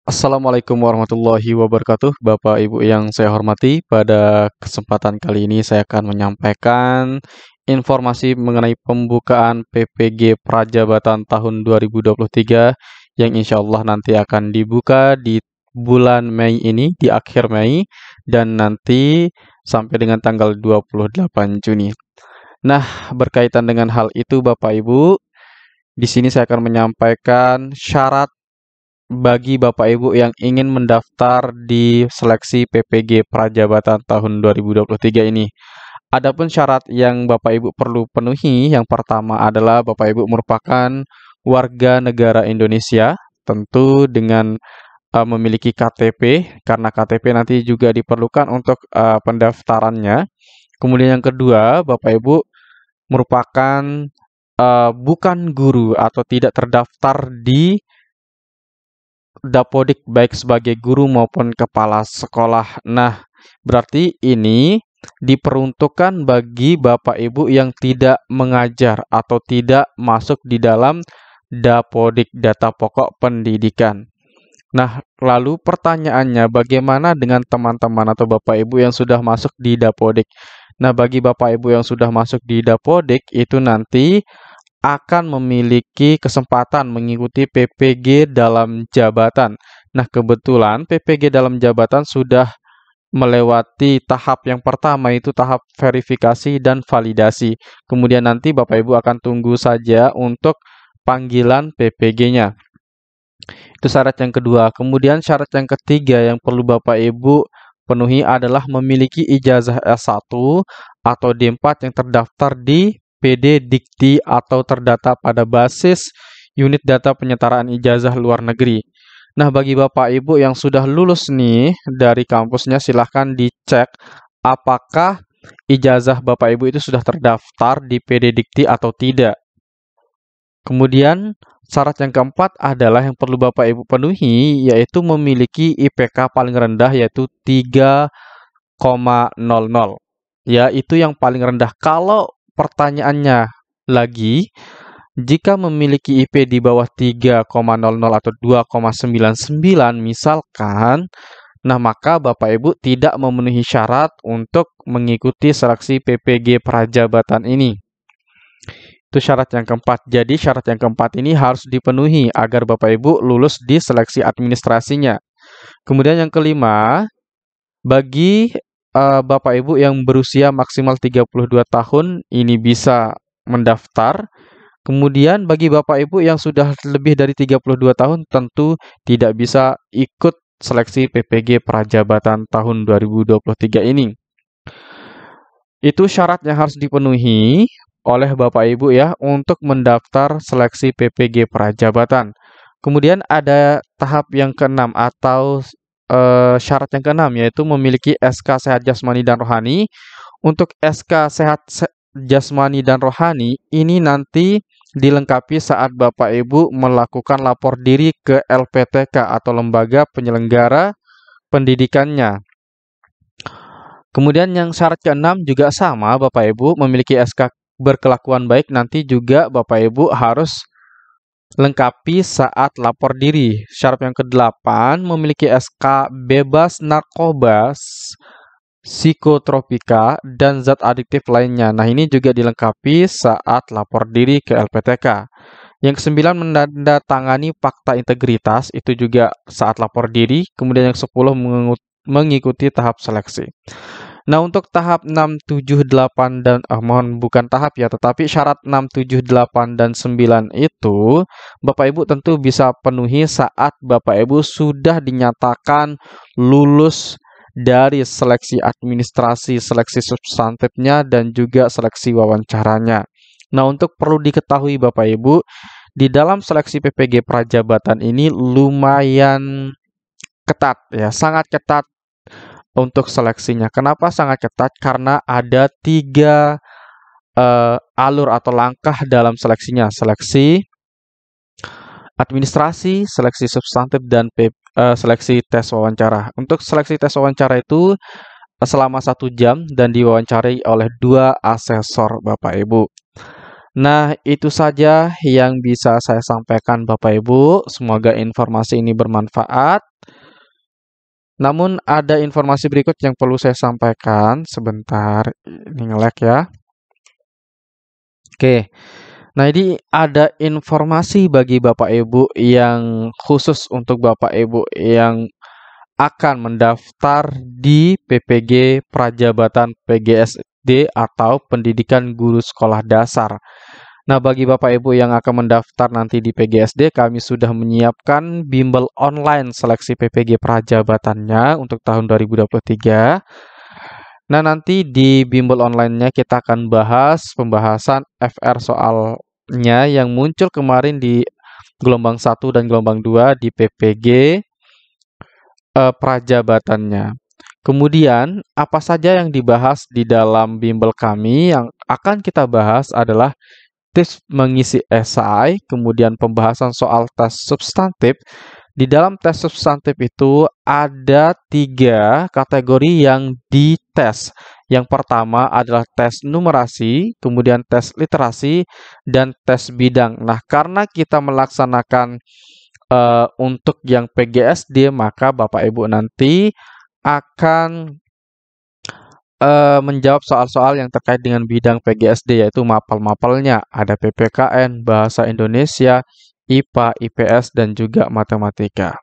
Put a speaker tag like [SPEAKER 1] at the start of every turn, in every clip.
[SPEAKER 1] Assalamualaikum warahmatullahi wabarakatuh, Bapak Ibu yang saya hormati. Pada kesempatan kali ini saya akan menyampaikan informasi mengenai pembukaan PPG Prajabatan tahun 2023 yang insya Allah nanti akan dibuka di bulan Mei ini, di akhir Mei, dan nanti sampai dengan tanggal 28 Juni. Nah, berkaitan dengan hal itu Bapak Ibu, di sini saya akan menyampaikan syarat bagi Bapak Ibu yang ingin mendaftar di seleksi PPG Prajabatan tahun 2023 ini. Adapun syarat yang Bapak Ibu perlu penuhi, yang pertama adalah Bapak Ibu merupakan warga negara Indonesia, tentu dengan memiliki KTP, karena KTP nanti juga diperlukan untuk pendaftarannya. Kemudian yang kedua, Bapak Ibu merupakan bukan guru atau tidak terdaftar di Dapodik baik sebagai guru maupun kepala sekolah. Nah, berarti ini diperuntukkan bagi Bapak Ibu yang tidak mengajar atau tidak masuk di dalam Dapodik data pokok pendidikan. Nah, lalu pertanyaannya bagaimana dengan teman-teman atau Bapak Ibu yang sudah masuk di Dapodik? Nah, bagi Bapak Ibu yang sudah masuk di Dapodik itu nanti akan memiliki kesempatan mengikuti PPG dalam jabatan. Nah, kebetulan PPG dalam jabatan sudah melewati tahap yang pertama, itu tahap verifikasi dan validasi. Kemudian nanti Bapak Ibu akan tunggu saja untuk panggilan PPG-nya. Itu syarat yang kedua. Kemudian syarat yang ketiga yang perlu Bapak Ibu penuhi adalah memiliki ijazah S1 atau D4 yang terdaftar di PD Dikti atau terdata pada basis unit data penyetaraan ijazah luar negeri. Nah, bagi Bapak Ibu yang sudah lulus nih dari kampusnya, silahkan dicek apakah ijazah Bapak Ibu itu sudah terdaftar di PD Dikti atau tidak. Kemudian syarat yang keempat adalah yang perlu Bapak Ibu penuhi, yaitu memiliki IPK paling rendah yaitu 3,00. Ya, itu yang paling rendah. Kalau pertanyaannya lagi, jika memiliki IP di bawah 3,00 atau 2,99 misalkan, nah maka Bapak Ibu tidak memenuhi syarat untuk mengikuti seleksi PPG Prajabatan ini. Itu syarat yang keempat. Jadi syarat yang keempat ini harus dipenuhi agar Bapak Ibu lulus di seleksi administrasinya. Kemudian yang kelima, bagi Bapak Ibu yang berusia maksimal 32 tahun ini bisa mendaftar. Kemudian bagi Bapak Ibu yang sudah lebih dari 32 tahun tentu tidak bisa ikut seleksi PPG Prajabatan tahun 2023 ini. Itu syarat yang harus dipenuhi oleh Bapak Ibu ya untuk mendaftar seleksi PPG Prajabatan. Kemudian ada tahap yang keenam atau syarat yang keenam yaitu memiliki SK Sehat Jasmani dan Rohani. Untuk SK Sehat Jasmani dan Rohani ini nanti dilengkapi saat Bapak Ibu melakukan lapor diri ke LPTK atau lembaga penyelenggara pendidikannya. Kemudian yang syarat keenam juga sama Bapak Ibu memiliki SK berkelakuan baik nanti juga Bapak Ibu harus lengkapi saat lapor diri. Syarat yang kedelapan memiliki SK bebas narkoba, psikotropika, dan zat adiktif lainnya. Nah, ini juga dilengkapi saat lapor diri ke LPTK. Yang kesembilan menandatangani fakta integritas, itu juga saat lapor diri. Kemudian yang 10 mengikuti tahap seleksi. Nah, untuk tahap 6, 7, 8, dan bukan tahap ya, tetapi syarat 6, 7, 8, dan 9 itu Bapak Ibu tentu bisa penuhi saat Bapak Ibu sudah dinyatakan lulus dari seleksi administrasi, seleksi substantifnya, dan juga seleksi wawancaranya. Nah, untuk perlu diketahui Bapak Ibu, di dalam seleksi PPG Prajabatan ini lumayan ketat ya, sangat ketat untuk seleksinya. Kenapa sangat ketat? Karena ada 3 alur atau langkah dalam seleksinya. Seleksi administrasi, seleksi substantif, dan seleksi tes wawancara. Untuk seleksi tes wawancara itu selama 1 jam dan diwawancarai oleh 2 asesor Bapak Ibu. Nah, itu saja yang bisa saya sampaikan Bapak Ibu. Semoga informasi ini bermanfaat. Namun ada informasi berikut yang perlu saya sampaikan. Sebentar, ini nge-lag ya. Oke. Nah, ini ada informasi bagi Bapak Ibu yang khusus untuk Bapak Ibu yang akan mendaftar di PPG Prajabatan PGSD atau Pendidikan Guru Sekolah Dasar. Nah, bagi Bapak Ibu yang akan mendaftar nanti di PGSD, kami sudah menyiapkan bimbel online seleksi PPG Prajabatannya untuk tahun 2023. Nah, nanti di bimbel online-nya kita akan bahas pembahasan FR soalnya yang muncul kemarin di gelombang 1 dan gelombang 2 di PPG prajabatannya. Kemudian, apa saja yang dibahas di dalam bimbel kami yang akan kita bahas adalah tips mengisi esai, kemudian pembahasan soal tes substantif. Di dalam tes substantif itu ada 3 kategori yang dites. Yang pertama adalah tes numerasi, kemudian tes literasi, dan tes bidang. Nah, karena kita melaksanakan untuk yang PGSD, maka Bapak Ibu nanti akan menjawab soal-soal yang terkait dengan bidang PGSD, yaitu mapel-mapelnya. Ada PPKN, Bahasa Indonesia, IPA, IPS, dan juga matematika.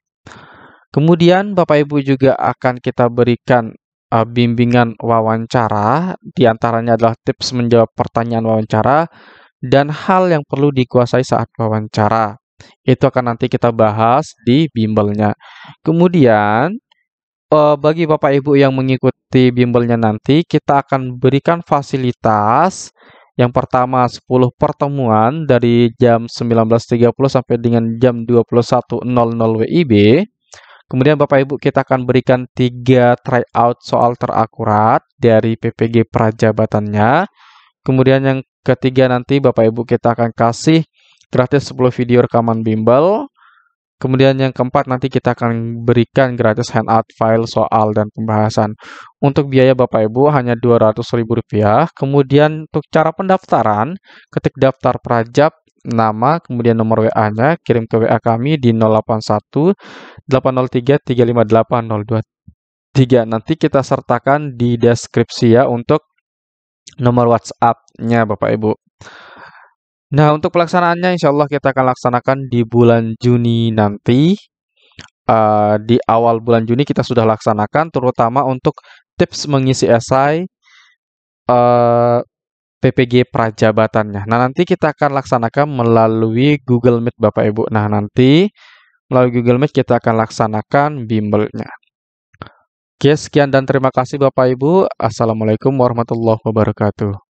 [SPEAKER 1] Kemudian Bapak Ibu juga akan kita berikan bimbingan wawancara, diantaranya adalah tips menjawab pertanyaan wawancara, dan hal yang perlu dikuasai saat wawancara. Itu akan nanti kita bahas di bimbelnya. Kemudian, bagi Bapak Ibu yang mengikuti bimbelnya nanti, kita akan berikan fasilitas yang pertama 10 pertemuan dari jam 19.30 sampai dengan jam 21.00 WIB. Kemudian Bapak Ibu kita akan berikan 3 tryout soal terakurat dari PPG Prajabatannya. Kemudian yang ketiga nanti Bapak Ibu kita akan kasih gratis 10 video rekaman bimbel. Kemudian yang keempat nanti kita akan berikan gratis handout file soal dan pembahasan. Untuk biaya Bapak Ibu hanya Rp200.000. Kemudian untuk cara pendaftaran, ketik daftar Prajab, nama, kemudian nomor WA-nya, kirim ke WA kami di 081 803 358 023. Nanti kita sertakan di deskripsi ya untuk nomor WhatsApp-nya Bapak Ibu. Nah, untuk pelaksanaannya insya Allah kita akan laksanakan di bulan Juni nanti. Di awal bulan Juni kita sudah laksanakan, terutama untuk tips mengisi esai PPG Prajabatannya. Nah, nanti kita akan laksanakan melalui Google Meet Bapak Ibu. Nah, nanti melalui Google Meet kita akan laksanakan bimbelnya. Oke, sekian dan terima kasih Bapak Ibu. Assalamualaikum warahmatullahi wabarakatuh.